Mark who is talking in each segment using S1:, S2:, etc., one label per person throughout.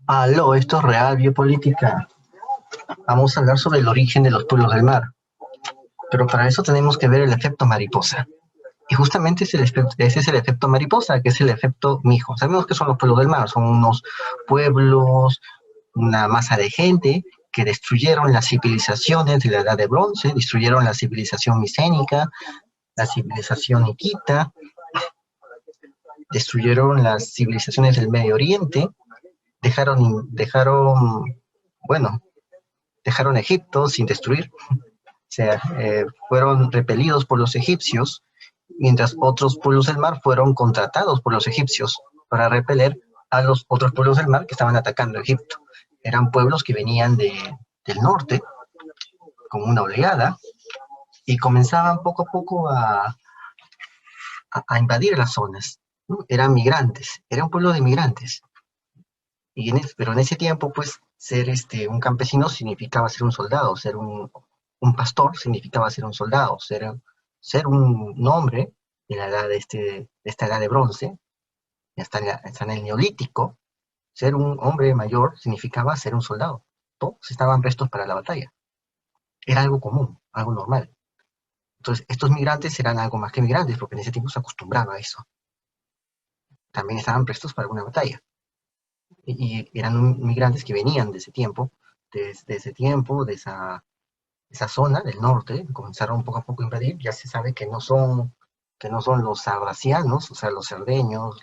S1: Aló, esto es Real Biopolítica. Vamos a hablar sobre el origen de los pueblos del mar. Pero para eso tenemos que ver el efecto mariposa. Y justamente ese es el efecto mariposa, que es el efecto mijo. Sabemos que son los pueblos del mar. Son unos pueblos, una masa de gente que destruyeron las civilizaciones de la Edad de Bronce, destruyeron la civilización micénica, la civilización hitita, destruyeron las civilizaciones del Medio Oriente, bueno, dejaron Egipto sin destruir. Sea, fueron repelidos por los egipcios, mientras otros pueblos del mar fueron contratados por los egipcios para repeler a los otros pueblos del mar que estaban atacando Egipto. Eran pueblos que venían del norte, como una oleada, y comenzaban poco a poco a invadir las zonas, ¿no? Eran migrantes, era un pueblo de migrantes. Pero en ese tiempo, pues, ser un campesino significaba ser un soldado, ser un pastor significaba ser un soldado, ser un hombre de la edad de esta edad de bronce, hasta en el neolítico, ser un hombre mayor significaba ser un soldado. Todos estaban prestos para la batalla. Era algo común, algo normal. Entonces, estos migrantes eran algo más que migrantes, porque en ese tiempo se acostumbraba a eso. También estaban prestos para una batalla. Y eran migrantes que venían de ese tiempo, de esa zona del norte, comenzaron poco a poco a invadir. Ya se sabe que no son los abracianos, o sea, los cerdeños,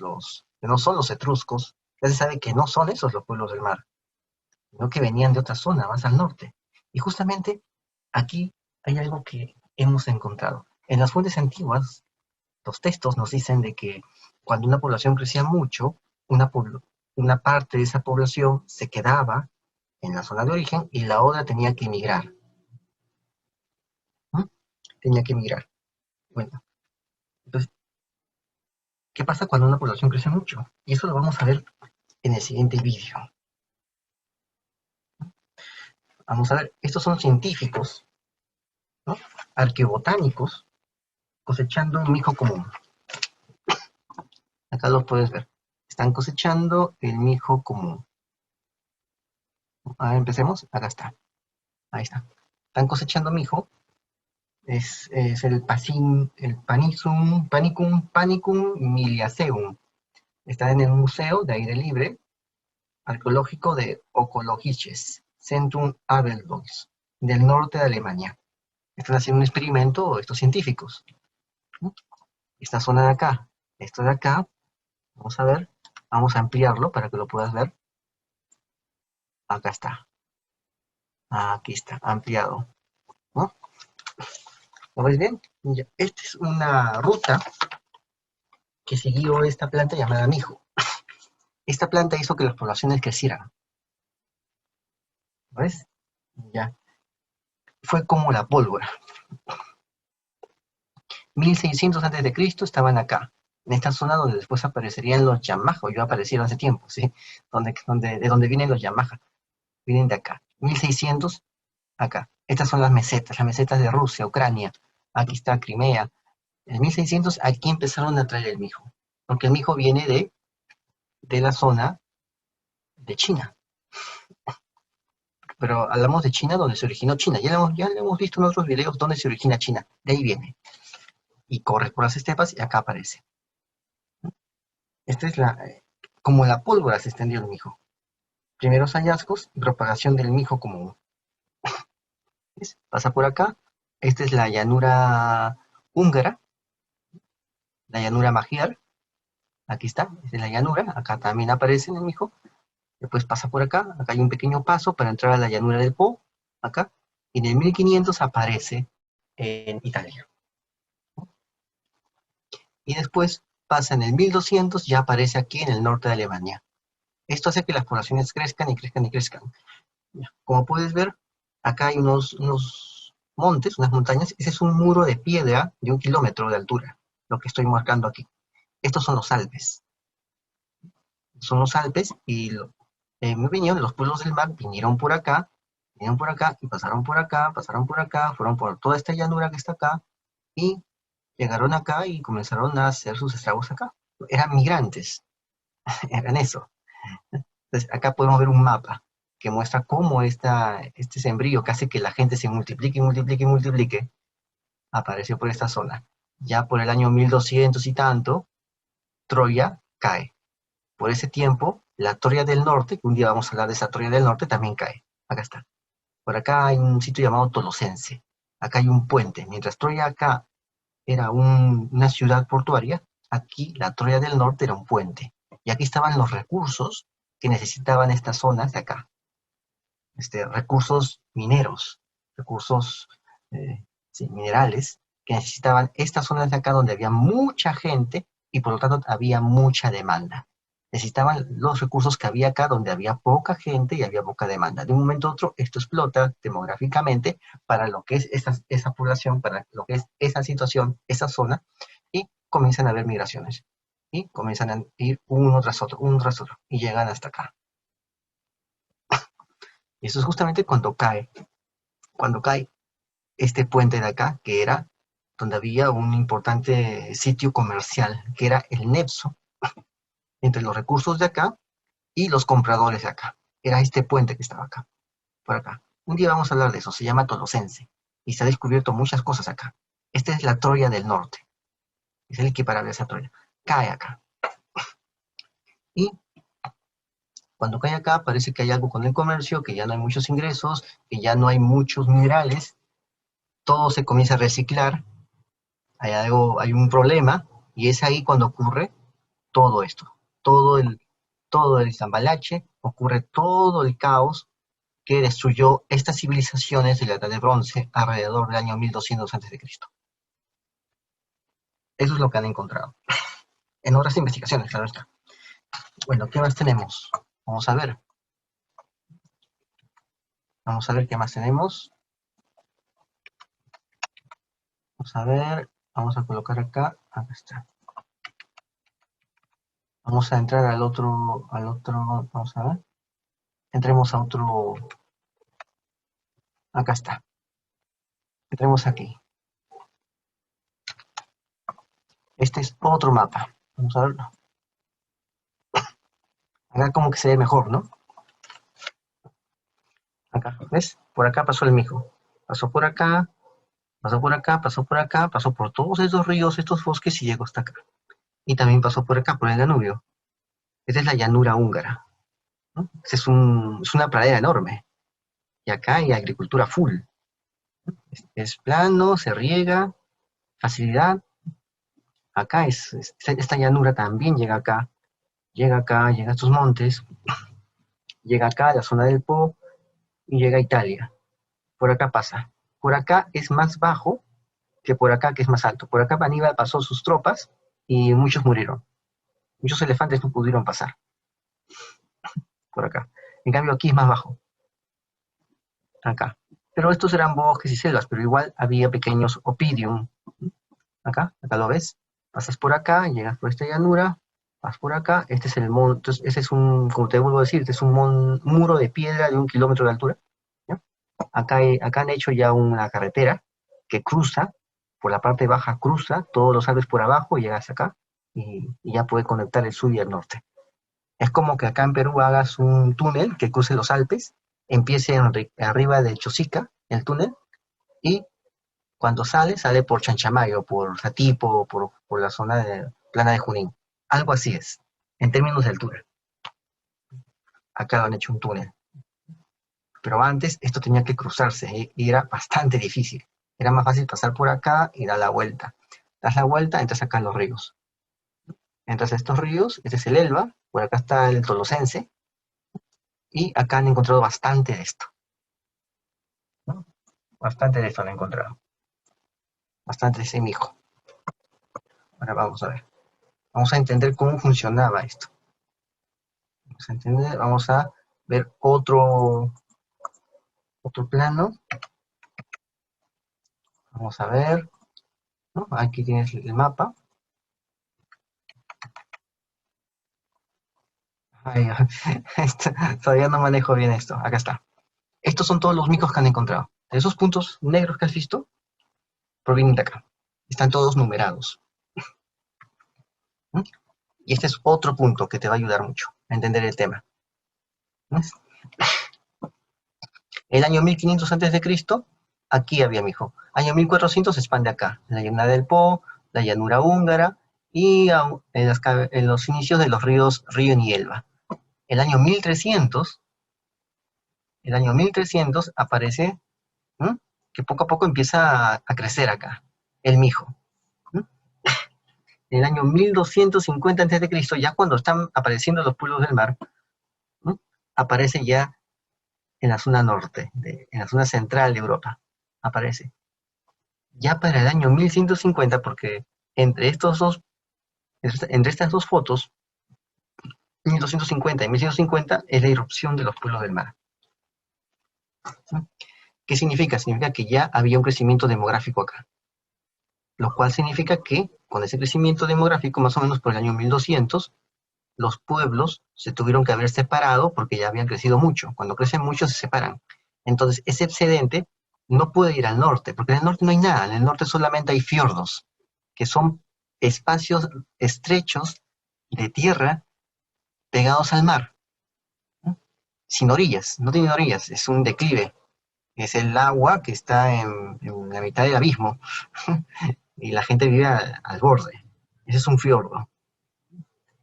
S1: que no son los etruscos. Ya se sabe que no son esos los pueblos del mar, sino que venían de otra zona, más al norte. Y justamente aquí hay algo que hemos encontrado. En las fuentes antiguas, los textos nos dicen de que cuando una población crecía mucho, una, una parte de esa población se quedaba en la zona de origen y la otra tenía que emigrar. ¿No? Tenía que emigrar. Bueno, entonces, ¿qué pasa cuando una población crece mucho? Y eso lo vamos a ver en el siguiente vídeo. Vamos a ver, estos son científicos, ¿no? Arqueobotánicos, cosechando un mijo común. Acá lo puedes ver. Están cosechando el mijo común. A ver, empecemos. Acá está. Ahí está. Están cosechando mijo. Es el Panicum miliaceum. Está en el Museo de Aire Libre Arqueológico de Okolojisches, Centrum Abelbois, del norte de Alemania. Están haciendo un experimento estos científicos, ¿no? Esta zona de acá, esto de acá, vamos a ver, vamos a ampliarlo para que lo puedas ver. Acá está, aquí está, ampliado, ¿no? ¿Lo ves bien? Ya. Esta es una ruta que siguió esta planta llamada mijo. Esta planta hizo que las poblaciones crecieran, ¿ves? Ya. Fue como la pólvora. 1600 antes de Cristo estaban acá, en esta zona donde después aparecerían los Yamaha, yo aparecieron hace tiempo, ¿sí? De donde vienen los Yamaha, vienen de acá. 1600 acá. Estas son las mesetas de Rusia, Ucrania. Aquí está Crimea. En 1600 aquí empezaron a traer el mijo, porque el mijo viene de la zona de China. Pero hablamos de China donde se originó China. Ya lo hemos visto en otros videos donde se origina China. De ahí viene. Y corre por las estepas y acá aparece. Esta es como la pólvora se extendió el mijo. Primeros hallazgos y propagación del mijo común. ¿Ves? Pasa por acá. Esta es la llanura húngara, la llanura magiar. Aquí está, esta es la llanura. Acá también aparece en el mijo. Después pasa por acá. Acá hay un pequeño paso para entrar a la llanura del Po. Acá. Y en el 1500 aparece en Italia. Y después pasa en el 1200, ya aparece aquí en el norte de Alemania. Esto hace que las poblaciones crezcan y crezcan y crezcan. Como puedes ver, acá hay unos montes, unas montañas. Ese es un muro de piedra de 1 kilómetro de altura, lo que estoy marcando aquí. Estos son los Alpes. Son los Alpes y en mi opinión, los pueblos del mar vinieron por acá y pasaron por acá, fueron por toda esta llanura que está acá y llegaron acá y comenzaron a hacer sus estragos acá. Eran migrantes, eran eso. Entonces, acá podemos ver un mapa que muestra cómo este sembrío que hace que la gente se multiplique, multiplique, multiplique, apareció por esta zona. Ya por el año 1200 y tanto, Troya cae. Por ese tiempo, la Troya del Norte, que un día vamos a hablar de esa Troya del Norte, también cae. Acá está. Por acá hay un sitio llamado Tolosense. Acá hay un puente. Mientras Troya acá era una ciudad portuaria, aquí la Troya del Norte era un puente. Y aquí estaban los recursos que necesitaban estas zonas de acá. Recursos mineros, recursos sí, minerales, que necesitaban estas zonas de acá donde había mucha gente y por lo tanto había mucha demanda. Necesitaban los recursos que había acá donde había poca gente y había poca demanda. De un momento a otro esto explota demográficamente para lo que es esa población, para lo que es esa situación, esa zona, y comienzan a haber migraciones. Y comienzan a ir uno tras otro, y llegan hasta acá. Y eso es justamente cuando cae este puente de acá, que era donde había un importante sitio comercial, que era el nexo entre los recursos de acá y los compradores de acá. Era este puente que estaba acá, por acá. Un día vamos a hablar de eso, se llama Tolosense, y se ha descubierto muchas cosas acá. Esta es la Troya del Norte, es el equiparable a esa Troya. Cae acá. Y cuando cae acá parece que hay algo con el comercio, que ya no hay muchos ingresos, que ya no hay muchos minerales, todo se comienza a reciclar, hay un problema, y es ahí cuando ocurre todo esto, todo el zambalache, ocurre todo el caos que destruyó estas civilizaciones de la Edad de Bronce alrededor del año 1200 a.C. Eso es lo que han encontrado. En otras investigaciones, claro está. Bueno, ¿qué más tenemos? Vamos a ver. Vamos a ver qué más tenemos. Vamos a ver. Vamos a colocar acá. Acá está. Vamos a entrar al otro, vamos a ver. Entremos a otro, acá está. Entremos aquí. Este es otro mapa. Vamos a verlo. Acá como que se ve mejor, ¿no? Acá, ¿ves? Por acá pasó el mijo. Pasó por acá, pasó por acá, pasó por acá, pasó por todos estos ríos, estos bosques y llegó hasta acá. Y también pasó por acá, por el Danubio. Esta es la llanura húngara, ¿no? Es una pradera enorme. Y acá hay agricultura full. Es plano, se riega, facilidad. Acá esta llanura también llega a estos montes, llega acá a la zona del Po y llega a Italia. Por acá pasa. Por acá es más bajo que por acá, que es más alto. Por acá Aníbal pasó sus tropas y muchos murieron. Muchos elefantes no pudieron pasar por acá. En cambio aquí es más bajo, acá. Pero estos eran bosques y selvas, pero igual había pequeños opidium. Acá lo ves. Pasas por acá, llegas por esta llanura, vas por acá. Este es el monte, este es como te vuelvo a decir, este es un muro de piedra de 1 kilómetro de altura. ¿Ya? Acá han hecho ya una carretera que cruza, por la parte baja cruza todos los Alpes por abajo, llegas acá y ya puede conectar el sur y el norte. Es como que acá en Perú hagas un túnel que cruce los Alpes, empiece arriba de Chosica, el túnel, y cuando sale por Chanchamayo, por Satipo, por la zona de Plana de Junín. Algo así es, en términos de altura. Acá lo han hecho un túnel. Pero antes esto tenía que cruzarse y era bastante difícil. Era más fácil pasar por acá y dar la vuelta. Das la vuelta, entras acá en los ríos. Entras a estos ríos, este es el Elba, por acá está el Tolosense, y acá han encontrado bastante de esto, ¿no? Bastante de esto han encontrado. Bastante de ese mijo. Ahora vamos a ver. Vamos a entender cómo funcionaba esto. Vamos a ver otro plano. Vamos a ver, ¿no? Aquí tienes el mapa. Ay, todavía no manejo bien esto. Acá está. Estos son todos los micos que han encontrado. Esos puntos negros que has visto provienen de acá. Están todos numerados. ¿Mm? Y este es otro punto que te va a ayudar mucho a entender el tema. El año 1500 antes de Cristo, aquí había mijo. Año 1400 se expande acá, en la llanura del Po, la llanura húngara y en los inicios de los ríos Río y Elba. El año 1300, aparece, ¿m? Que poco a poco empieza a crecer acá, el mijo. ¿M? En el año 1250 antes de Cristo, ya cuando están apareciendo los pueblos del mar, ¿m? Aparece ya en la zona norte, en la zona central de Europa, aparece. Ya para el año 1150, porque entre, entre estas dos fotos, 1250 y 1150, es la irrupción de los pueblos del mar. ¿Qué significa? Significa que ya había un crecimiento demográfico acá, lo cual significa que con ese crecimiento demográfico, más o menos por el año 1200, los pueblos se tuvieron que haber separado porque ya habían crecido mucho. Cuando crecen mucho se separan. Entonces ese excedente no puede ir al norte, porque en el norte no hay nada, en el norte solamente hay fiordos, que son espacios estrechos de tierra pegados al mar, ¿no? Sin orillas, no tienen orillas, es un declive, es el agua que está en la mitad del abismo y la gente vive al borde. Ese es un fiordo,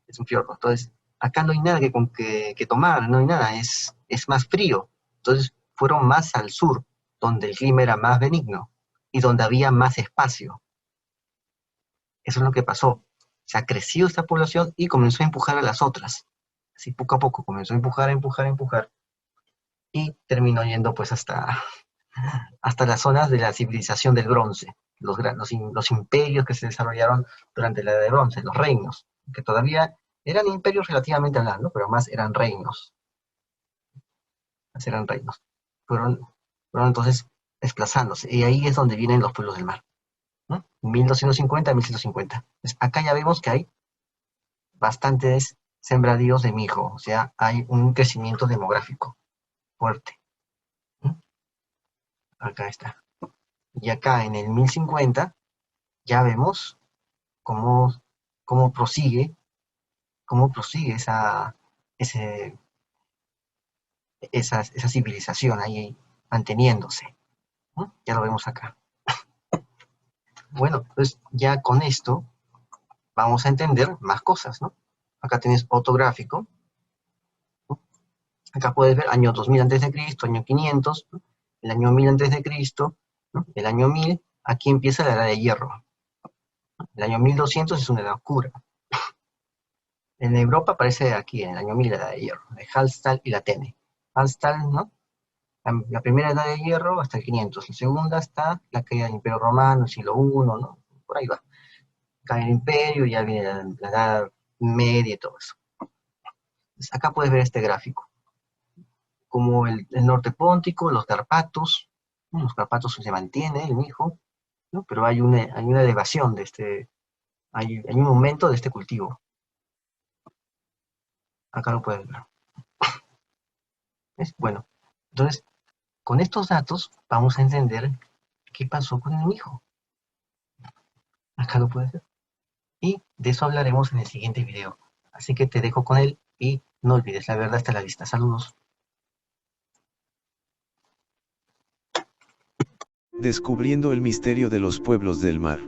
S1: es un fiordo. Entonces, acá no hay nada que tomar, no hay nada, es más frío. Entonces, fueron más al sur, donde el clima era más benigno y donde había más espacio. Eso es lo que pasó. Se ha crecido esta población y comenzó a empujar a las otras. Así poco a poco comenzó a empujar, y terminó yendo pues hasta las zonas de la civilización del bronce, los imperios que se desarrollaron durante la edad de bronce, los reinos, que todavía eran imperios relativamente hablando, pero más eran reinos. Fueron, fueron entonces desplazándose, y ahí es donde vienen los pueblos del mar, ¿no? 1250 a 1150. Entonces, acá ya vemos que hay bastantes sembradíos de mijo, o sea, hay un crecimiento demográfico fuerte. ¿No? Acá está. Y acá en el 1050 ya vemos cómo, cómo prosigue, ese, esa civilización ahí manteniéndose, ¿no? Ya lo vemos acá. Bueno, pues ya con esto vamos a entender más cosas, ¿no? Acá tienes otro gráfico, ¿no? Acá puedes ver año 2000 antes de Cristo, año 500, ¿no? El año 1000 antes de Cristo, ¿no? El año 1000, aquí empieza la edad de hierro. El año 1200 es una edad oscura. En Europa aparece aquí, en el año 1000, la edad de hierro, de Hallstatt y la Atene. Hallstatt, ¿no? La primera edad de hierro hasta el 500. La segunda está la caída del Imperio Romano, el siglo I, ¿no? Por ahí va. Cae el imperio, ya viene la edad media y todo eso. Entonces, acá puedes ver este gráfico. Como el norte póntico, los Carpatos, ¿no? Los Carpatos se mantiene, el mijo, ¿no? Pero hay una elevación de hay un aumento de este cultivo. Acá lo puedes ver. ¿Ves? Bueno, entonces, con estos datos vamos a entender qué pasó con el mijo. Acá lo puedes ver. Y de eso hablaremos en el siguiente video. Así que te dejo con él y no olvides, la verdad está a la vista. Saludos.
S2: Descubriendo el misterio de los pueblos del mar.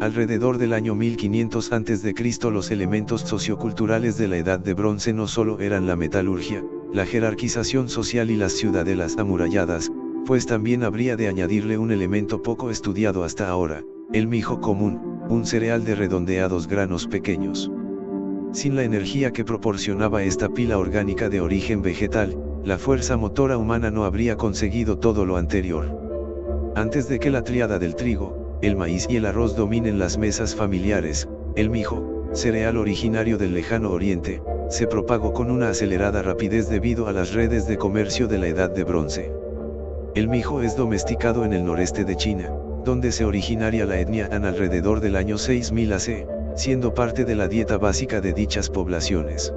S2: Alrededor del año 1500 a.C. los elementos socioculturales de la Edad de Bronce no solo eran la metalurgia, la jerarquización social y las ciudadelas amuralladas, pues también habría de añadirle un elemento poco estudiado hasta ahora, el mijo común, un cereal de redondeados granos pequeños. Sin la energía que proporcionaba esta pila orgánica de origen vegetal, la fuerza motora humana no habría conseguido todo lo anterior. Antes de que la tríada del trigo, el maíz y el arroz dominen las mesas familiares, el mijo, cereal originario del lejano oriente, se propagó con una acelerada rapidez debido a las redes de comercio de la Edad de Bronce. El mijo es domesticado en el noreste de China, donde se originaria la etnia Han alrededor del año 6000 AC, siendo parte de la dieta básica de dichas poblaciones.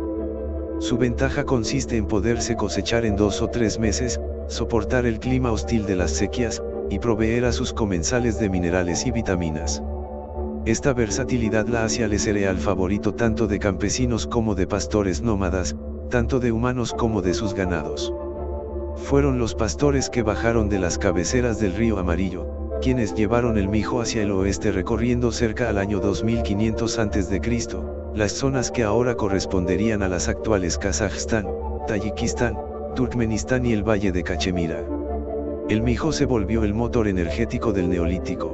S2: Su ventaja consiste en poderse cosechar en 2 o 3 meses, soportar el clima hostil de las sequías, y proveer a sus comensales de minerales y vitaminas. Esta versatilidad la hace al cereal favorito tanto de campesinos como de pastores nómadas, tanto de humanos como de sus ganados. Fueron los pastores que bajaron de las cabeceras del río Amarillo, quienes llevaron el mijo hacia el oeste recorriendo cerca al año 2500 a.C., las zonas que ahora corresponderían a las actuales Kazajstán, Tayikistán, Turkmenistán y el valle de Cachemira. El mijo se volvió el motor energético del Neolítico.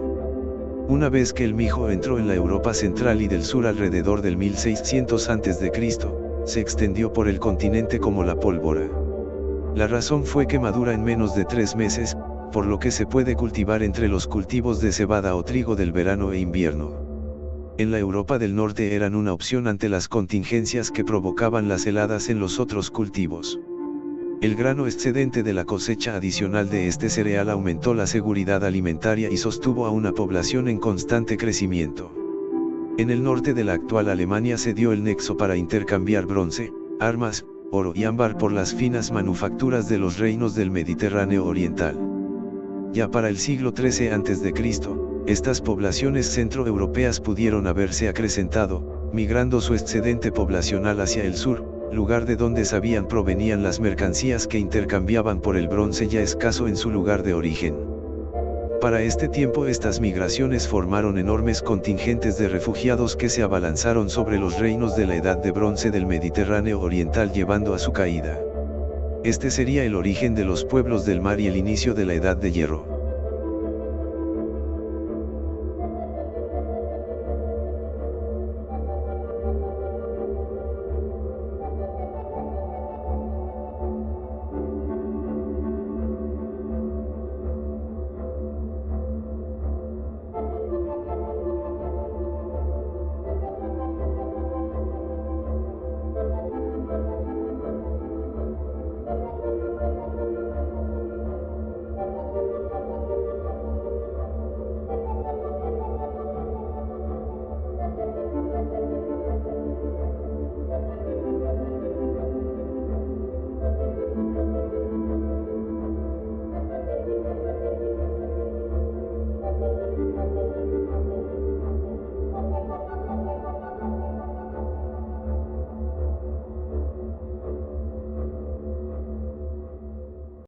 S2: Una vez que el mijo entró en la Europa central y del sur alrededor del 1600 a.C., se extendió por el continente como la pólvora. La razón fue que madura en menos de 3 meses, por lo que se puede cultivar entre los cultivos de cebada o trigo del verano e invierno. En la Europa del Norte eran una opción ante las contingencias que provocaban las heladas en los otros cultivos. El grano excedente de la cosecha adicional de este cereal aumentó la seguridad alimentaria y sostuvo a una población en constante crecimiento. En el norte de la actual Alemania se dio el nexo para intercambiar bronce, armas, oro y ámbar por las finas manufacturas de los reinos del Mediterráneo oriental. Ya para el siglo XIII a.C., estas poblaciones centroeuropeas pudieron haberse acrecentado, migrando su excedente poblacional hacia el sur, lugar de donde sabían provenían las mercancías que intercambiaban por el bronce ya escaso en su lugar de origen. Para este tiempo estas migraciones formaron enormes contingentes de refugiados que se abalanzaron sobre los reinos de la Edad de Bronce del Mediterráneo oriental llevando a su caída. Este sería el origen de los pueblos del mar y el inicio de la Edad de Hierro.